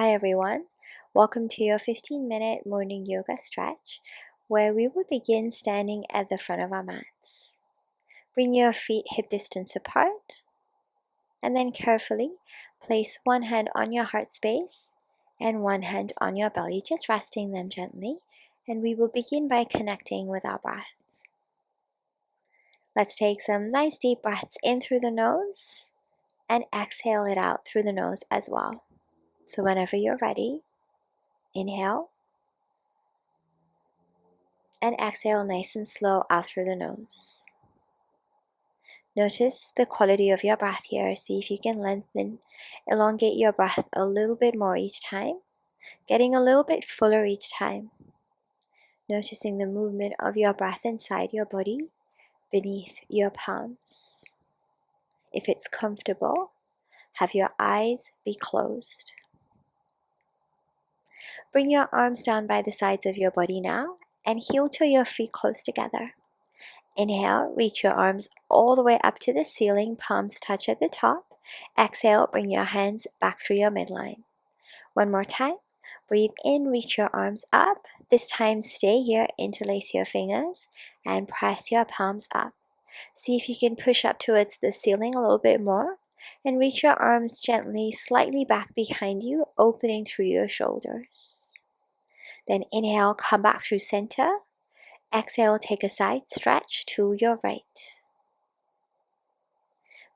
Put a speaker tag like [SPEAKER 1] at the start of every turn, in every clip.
[SPEAKER 1] Hi everyone, welcome to your 15-minute morning yoga stretch where we will begin standing at the front of our mats. Bring your feet hip distance apart and then carefully place one hand on your heart space and one hand on your belly, just resting them gently, and we will begin by connecting with our breath. Let's take some nice deep breaths in through the nose and exhale it out through the nose as well. So whenever you're ready, inhale and exhale nice and slow out through the nose. Notice the quality of your breath here. See if you can elongate your breath a little bit more each time, getting a little bit fuller each time. Noticing the movement of your breath inside your body, beneath your palms. If it's comfortable, have your eyes be closed. Bring your arms down by the sides of your body now and heel to your feet close together. Inhale, reach your arms all the way up to the ceiling, palms touch at the top. Exhale, bring your hands back through your midline. One more time. Breathe in, reach your arms up. This time stay here, interlace your fingers and press your palms up. See if you can push up towards the ceiling a little bit more and reach your arms gently, slightly back behind you, opening through your shoulders. Then inhale, come back through center. Exhale, take a side stretch to your right.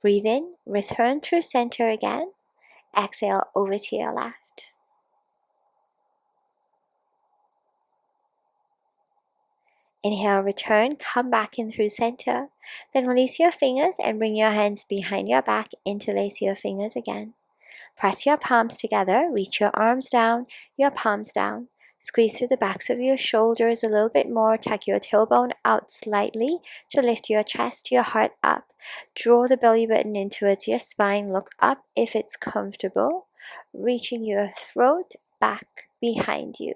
[SPEAKER 1] Breathe in, return through center again. Exhale over to your left. Inhale, return, come back in through center. Then release your fingers and bring your hands behind your back, interlace your fingers again. Press your palms together, reach your arms down, your palms down. Squeeze through the backs of your shoulders a little bit more. Tuck your tailbone out slightly to lift your chest, your heart up. Draw the belly button in towards your spine. Look up if it's comfortable. Reaching your throat back behind you.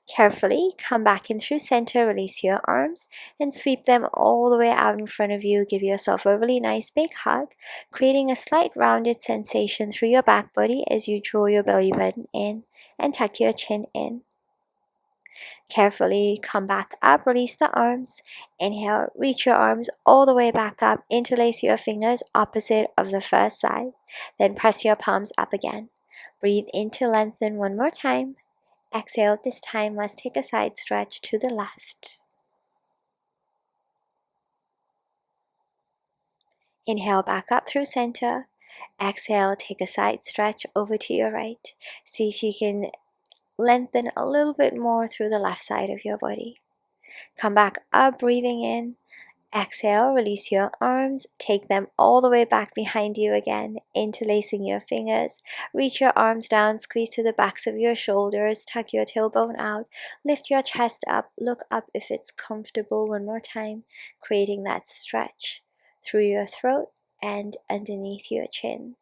[SPEAKER 1] Carefully come back in through center, release your arms and sweep them all the way out in front of you. Give yourself a really nice big hug, creating a slight rounded sensation through your back body as you draw your belly button in and tuck your chin in. Carefully come back up, release the arms. Inhale, reach your arms all the way back up, interlace your fingers opposite of the first side. Then press your palms up again. Breathe in to lengthen one more time. Exhale, this time let's take a side stretch to the left. Inhale back up through center. Exhale, take a side stretch over to your right. See if you can lengthen a little bit more through the left side of your body. Come back up, breathing in. Exhale, release your arms, take them all the way back behind you again, interlacing your fingers. Reach your arms down, squeeze to the backs of your shoulders, tuck your tailbone out, lift your chest up, look up if it's comfortable one more time, creating that stretch through your throat and underneath your chin.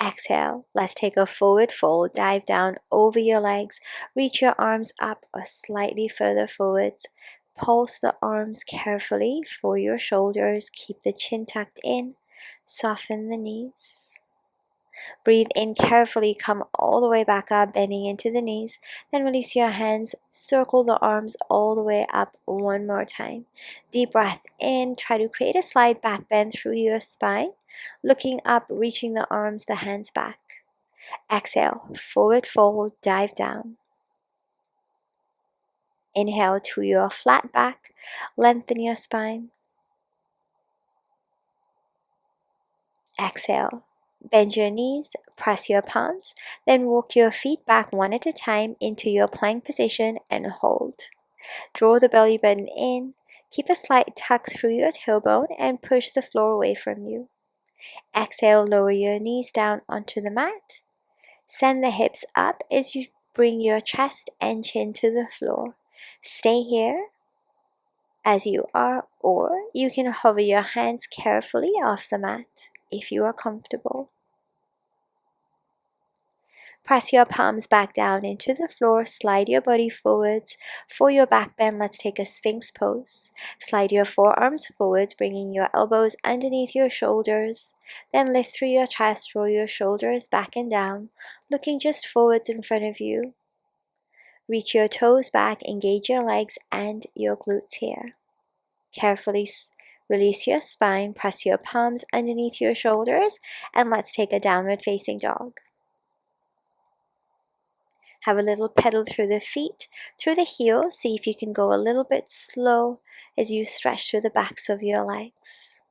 [SPEAKER 1] Exhale, let's take a forward fold, dive down over your legs, reach your arms up or slightly further forwards. Pulse the arms carefully for your shoulders. Keep the chin tucked in. Soften the knees. Breathe in carefully. Come all the way back up, bending into the knees. Then release your hands. Circle the arms all the way up one more time. Deep breath in. Try to create a slight back bend through your spine. Looking up, reaching the arms, the hands back. Exhale, forward fold, dive down. Inhale to your flat back, lengthen your spine. Exhale, bend your knees, press your palms, then walk your feet back one at a time into your plank position and hold. Draw the belly button in, keep a slight tuck through your tailbone and push the floor away from you. Exhale, lower your knees down onto the mat. Send the hips up as you bring your chest and chin to the floor. Stay here as you are, or you can hover your hands carefully off the mat if you are comfortable. Press your palms back down into the floor, slide your body forwards. For your back bend, let's take a Sphinx pose. Slide your forearms forwards, bringing your elbows underneath your shoulders. Then lift through your chest, roll your shoulders back and down, looking just forwards in front of you. Reach your toes back, engage your legs and your glutes here. Carefully release your spine, press your palms underneath your shoulders, and let's take a downward facing dog. Have a little pedal through the feet, through the heels. See if you can go a little bit slow as you stretch through the backs of your legs.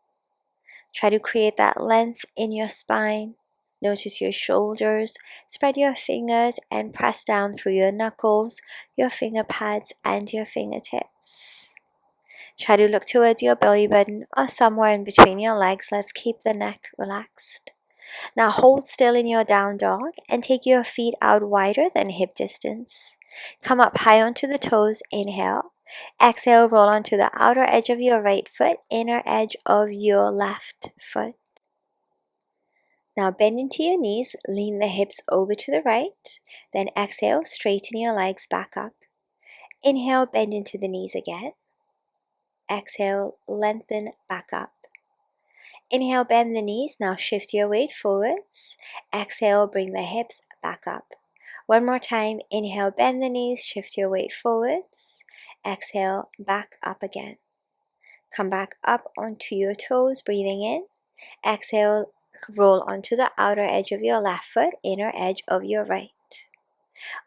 [SPEAKER 1] Try to create that length in your spine. Notice your shoulders. Spread your fingers and press down through your knuckles, your finger pads, and your fingertips. Try to look towards your belly button or somewhere in between your legs. Let's keep the neck relaxed. Now hold still in your down dog and take your feet out wider than hip distance. Come up high onto the toes, inhale. Exhale, roll onto the outer edge of your right foot, inner edge of your left foot. Now bend into your knees, lean the hips over to the right. Then exhale, straighten your legs back up. Inhale, bend into the knees again. Exhale, lengthen back up. Inhale, bend the knees. Now shift your weight forwards. Exhale, bring the hips back up. One more time. Inhale, bend the knees. Shift your weight forwards. Exhale, back up again. Come back up onto your toes, breathing in. Exhale, roll onto the outer edge of your left foot, inner edge of your right.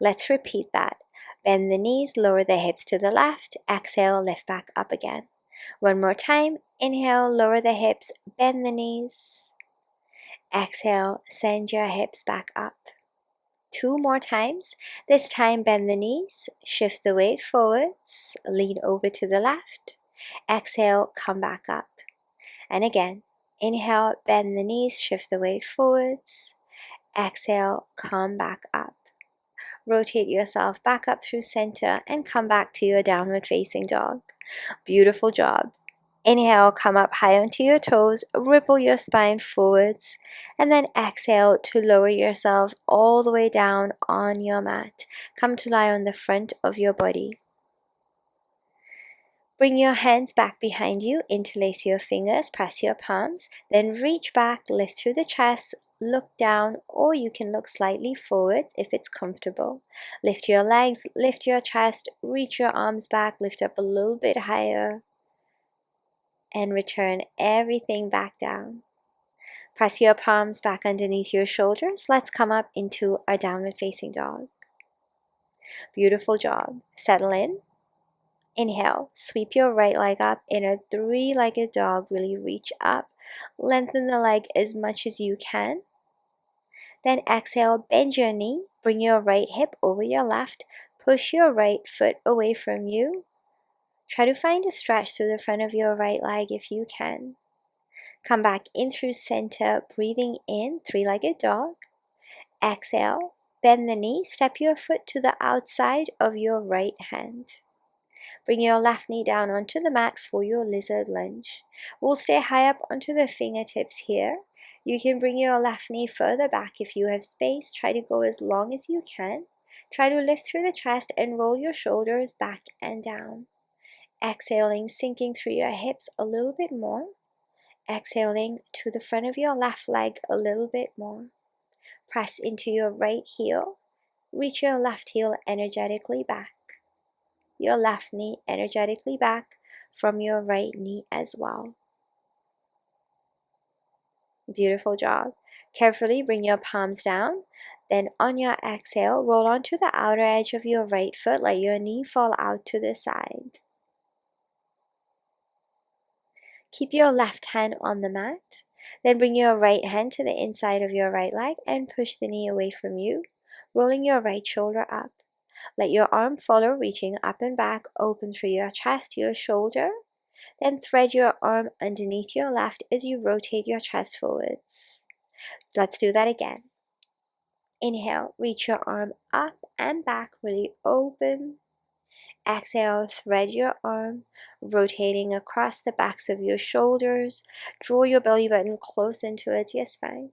[SPEAKER 1] Let's repeat that. Bend the knees, lower the hips to the left. Exhale, lift back up again. One more time. Inhale, lower the hips, bend the knees. Exhale, send your hips back up. Two more times. This time, bend the knees, shift the weight forwards, lean over to the left. Exhale, come back up. And again, inhale, bend the knees, shift the weight forwards. Exhale, come back up. Rotate yourself back up through center and come back to your downward facing dog. Beautiful job. Inhale, come up high onto your toes, ripple your spine forwards, and then exhale to lower yourself all the way down on your mat. Come to lie on the front of your body. Bring your hands back behind you, interlace your fingers, press your palms, then reach back, lift through the chest, look down, or you can look slightly forwards if it's comfortable. Lift your legs, lift your chest, reach your arms back, lift up a little bit higher, and return everything back down. Press your palms back underneath your shoulders. Let's come up into our downward facing dog. Beautiful job. Settle in. Inhale, sweep your right leg up in a three-legged dog. Really reach up. Lengthen the leg as much as you can. Then exhale, bend your knee. Bring your right hip over your left. Push your right foot away from you. Try to find a stretch through the front of your right leg if you can. Come back in through center, breathing in, three-legged dog. Exhale, bend the knee, step your foot to the outside of your right hand. Bring your left knee down onto the mat for your lizard lunge. We'll stay high up onto the fingertips here. You can bring your left knee further back if you have space. Try to go as long as you can. Try to lift through the chest and roll your shoulders back and down. Exhaling, sinking through your hips a little bit more. Exhaling to the front of your left leg a little bit more. Press into your right heel. Reach your left heel energetically back. Your left knee energetically back from your right knee as well. Beautiful job. Carefully bring your palms down. Then on your exhale, roll onto the outer edge of your right foot. Let your knee fall out to the side. Keep your left hand on the mat. Then bring your right hand to the inside of your right leg and push the knee away from you, rolling your right shoulder up. Let your arm follow, reaching up and back, open through your chest, your shoulder. Then thread your arm underneath your left as you rotate your chest forwards. Let's do that again. Inhale, reach your arm up and back, really open. Exhale, thread your arm, rotating across the backs of your shoulders. Draw your belly button close in towards your spine.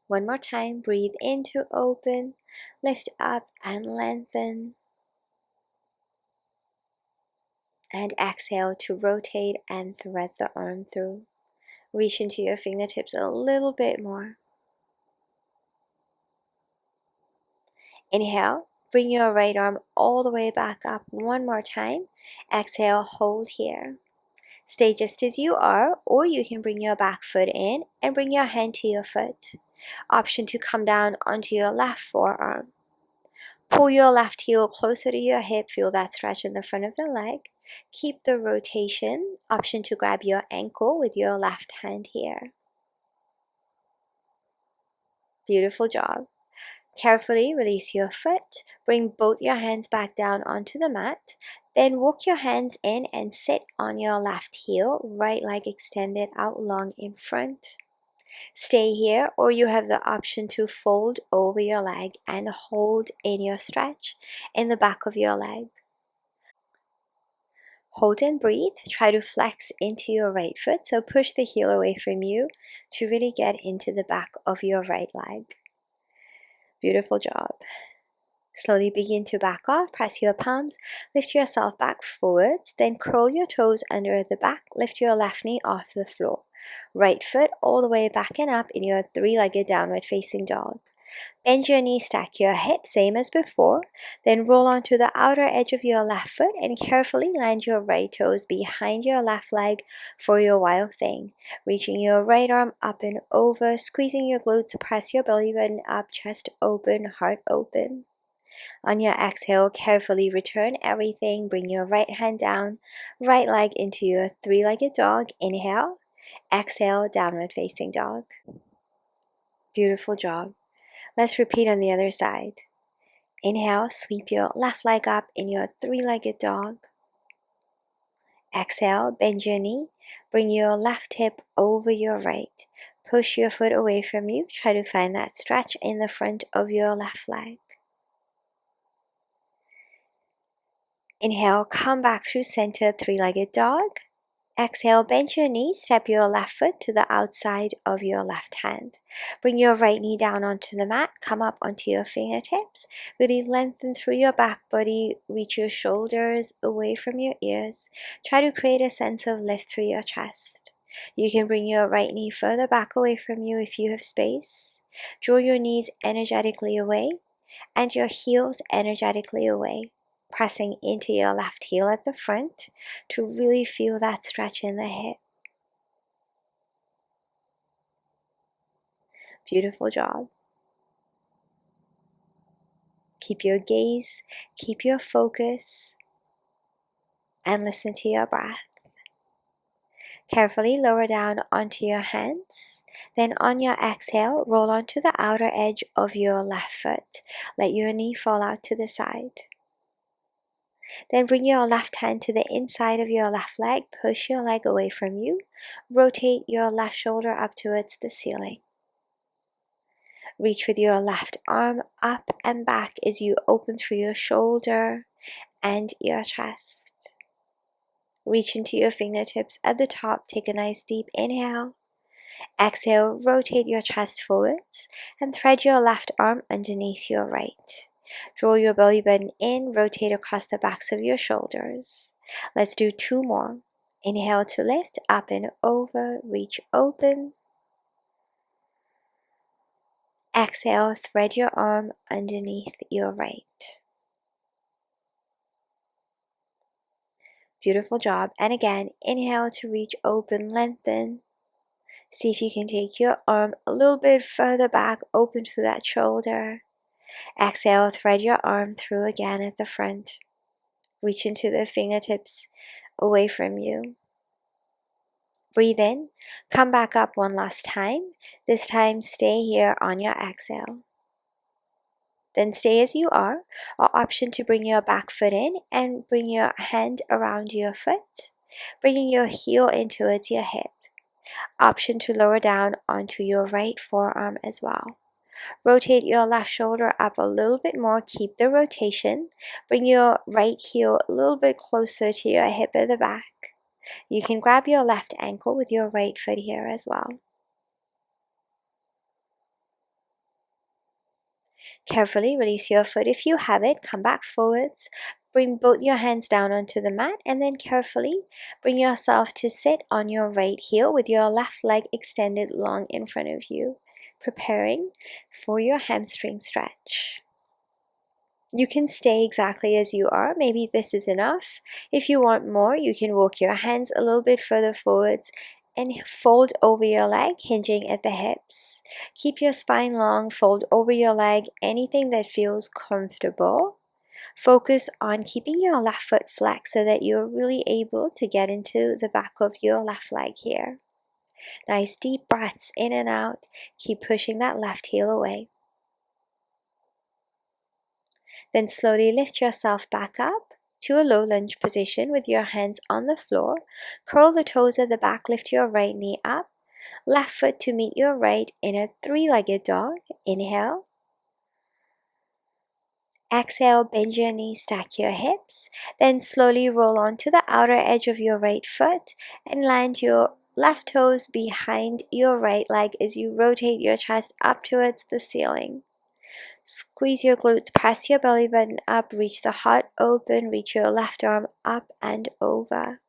[SPEAKER 1] One more time, breathe in to open, lift up and lengthen. And exhale to rotate and thread the arm through. Reach into your fingertips a little bit more. Inhale, bring your right arm all the way back up one more time. Exhale, hold here. Stay just as you are, or you can bring your back foot in and bring your hand to your foot. Option to come down onto your left forearm. Pull your left heel closer to your hip, feel that stretch in the front of the leg. Keep the rotation. Option to grab your ankle with your left hand here. Beautiful job. Carefully release your foot. Bring both your hands back down onto the mat. Then walk your hands in and sit on your left heel, right leg extended out long in front. Stay here, or you have the option to fold over your leg and hold in your stretch in the back of your leg. Hold and breathe. Try to flex into your right foot, so push the heel away from you to really get into the back of your right leg. Beautiful job. Slowly begin to back off, press your palms, lift yourself back forwards, then curl your toes under the back, lift your left knee off the floor. Right foot all the way back and up in your three-legged downward facing dog. Bend your knee, stack your hips, same as before, then roll onto the outer edge of your left foot and carefully land your right toes behind your left leg for your wild thing. Reaching your right arm up and over, squeezing your glutes, press your belly button up, chest open, heart open. On your exhale, carefully return everything. Bring your right hand down, right leg into your three-legged dog. Inhale, exhale, downward facing dog. Beautiful job. Let's repeat on the other side. Inhale, sweep your left leg up in your three-legged dog. Exhale, bend your knee. Bring your left hip over your right. Push your foot away from you. Try to find that stretch in the front of your left leg. Inhale, come back through center, three-legged dog. Exhale, bend your knee, step your left foot to the outside of your left hand. Bring your right knee down onto the mat, come up onto your fingertips. Really lengthen through your back body, reach your shoulders away from your ears. Try to create a sense of lift through your chest. You can bring your right knee further back away from you if you have space. Draw your knees energetically away and your heels energetically away. Pressing into your left heel at the front to really feel that stretch in the hip. Beautiful job. Keep your gaze, keep your focus, and listen to your breath. Carefully lower down onto your hands. Then on your exhale, roll onto the outer edge of your left foot. Let your knee fall out to the side. Then bring your left hand to the inside of your left leg, push your leg away from you, rotate your left shoulder up towards the ceiling. Reach with your left arm up and back as you open through your shoulder and your chest. Reach into your fingertips at the top, take a nice deep inhale. Exhale, rotate your chest forwards and thread your left arm underneath your right. Draw your belly button in, rotate across the backs of your shoulders. Let's do two more. Inhale to lift, up and over, reach open. Exhale, thread your arm underneath your right. Beautiful job. And again, inhale to reach open, lengthen. See if you can take your arm a little bit further back, open through that shoulder. Exhale, thread your arm through again at the front. Reach into the fingertips away from you. Breathe in, come back up one last time. This time, stay here on your exhale. Then stay as you are, or option to bring your back foot in and bring your hand around your foot, bringing your heel in towards your hip. Option to lower down onto your right forearm as well. Rotate your left shoulder up a little bit more, keep the rotation. Bring your right heel a little bit closer to your hip at the back. You can grab your left ankle with your right foot here as well. Carefully release your foot if you have it. Come back forwards. Bring both your hands down onto the mat and then carefully bring yourself to sit on your right heel with your left leg extended long in front of you, preparing for your hamstring stretch. You can stay exactly as you are. Maybe this is enough. If you want more, you can walk your hands a little bit further forwards and fold over your leg, hinging at the hips. Keep your spine long, fold over your leg, anything that feels comfortable. Focus on keeping your left foot flexed so that you're really able to get into the back of your left leg here. Nice deep breaths in and out. Keep pushing that left heel away. Then slowly lift yourself back up to a low lunge position with your hands on the floor. Curl the toes at the back, lift your right knee up. Left foot to meet your right in a three-legged dog. Inhale. Exhale, bend your knees, stack your hips. Then slowly roll onto the outer edge of your right foot and land your left toes behind your right leg as you rotate your chest up towards the ceiling. Squeeze your glutes, press your belly button up, reach the heart open, reach your left arm up and over.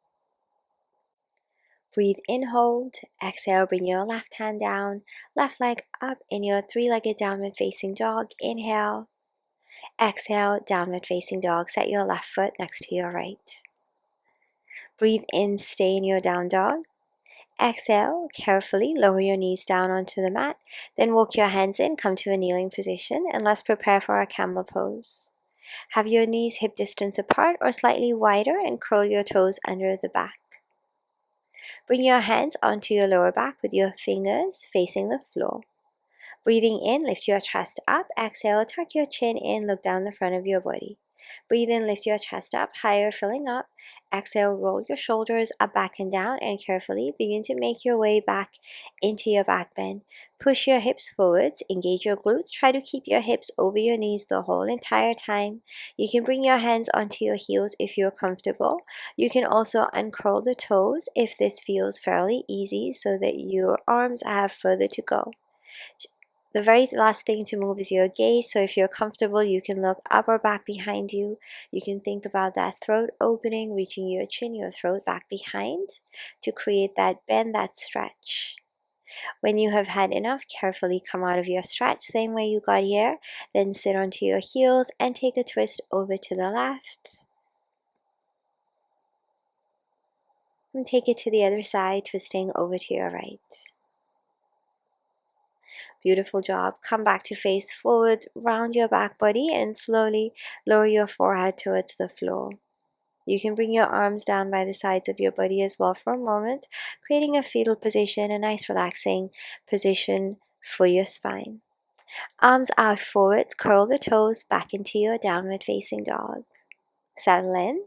[SPEAKER 1] Breathe in, hold. Exhale, bring your left hand down, left leg up in your three-legged downward facing dog. Inhale. Exhale, downward facing dog. Set your left foot next to your right. Breathe in, stay in your down dog. Exhale, carefully lower your knees down onto the mat, then walk your hands in, come to a kneeling position, and let's prepare for our camel pose. Have your knees hip distance apart or slightly wider and curl your toes under the back. Bring your hands onto your lower back with your fingers facing the floor. Breathing in, lift your chest up. Exhale, tuck your chin in, look down the front of your body. Breathe in, lift your chest up, higher, filling up. Exhale, roll your shoulders up, back, and down, and carefully begin to make your way back into your back bend. Push your hips forwards, engage your glutes. Try to keep your hips over your knees the whole entire time. You can bring your hands onto your heels if you're comfortable. You can also uncurl the toes if this feels fairly easy so that your arms have further to go. The very last thing to move is your gaze, so if you're comfortable, you can look up or back behind you. You can think about that throat opening, reaching your chin, your throat back behind to create that bend, that stretch. When you have had enough, carefully come out of your stretch, same way you got here. Then sit onto your heels and take a twist over to the left. And take it to the other side, twisting over to your right. Beautiful job. Come back to face forward, round your back body, and slowly lower your forehead towards the floor. You can bring your arms down by the sides of your body as well for a moment, creating a fetal position, a nice relaxing position for your spine. Arms out forward, curl the toes back into your downward facing dog. Settle in.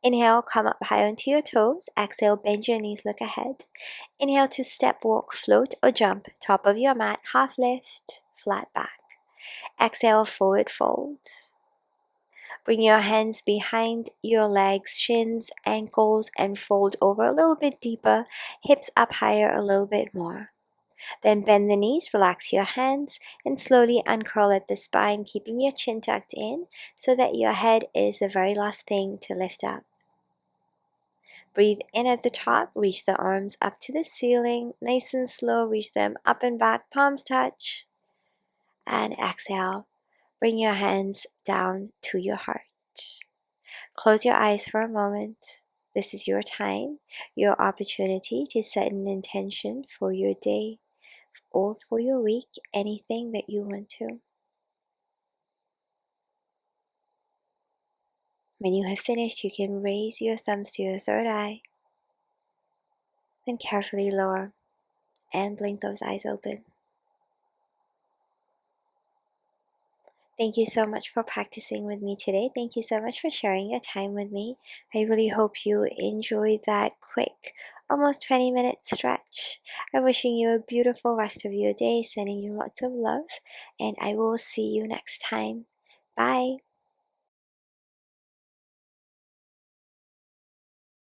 [SPEAKER 1] Inhale, come up high onto your toes. Exhale, bend your knees, look ahead. Inhale to step, walk, float, or jump. Top of your mat, half lift, flat back. Exhale, forward fold. Bring your hands behind your legs, shins, ankles, and fold over a little bit deeper. Hips up higher a little bit more. Then bend the knees, relax your hands, and slowly uncurl at the spine, keeping your chin tucked in so that your head is the very last thing to lift up. Breathe in at the top, reach the arms up to the ceiling, nice and slow, reach them up and back, palms touch. And exhale, bring your hands down to your heart. Close your eyes for a moment. This is your time, your opportunity to set an intention for your day or for your week, anything that you want to. When you have finished, you can raise your thumbs to your third eye, then carefully lower and blink those eyes open. Thank you so much for practicing with me today. Thank you so much for sharing your time with me. I really hope you enjoyed that quick, almost 20-minute stretch. I'm wishing you a beautiful rest of your day, sending you lots of love, and I will see you next time. Bye.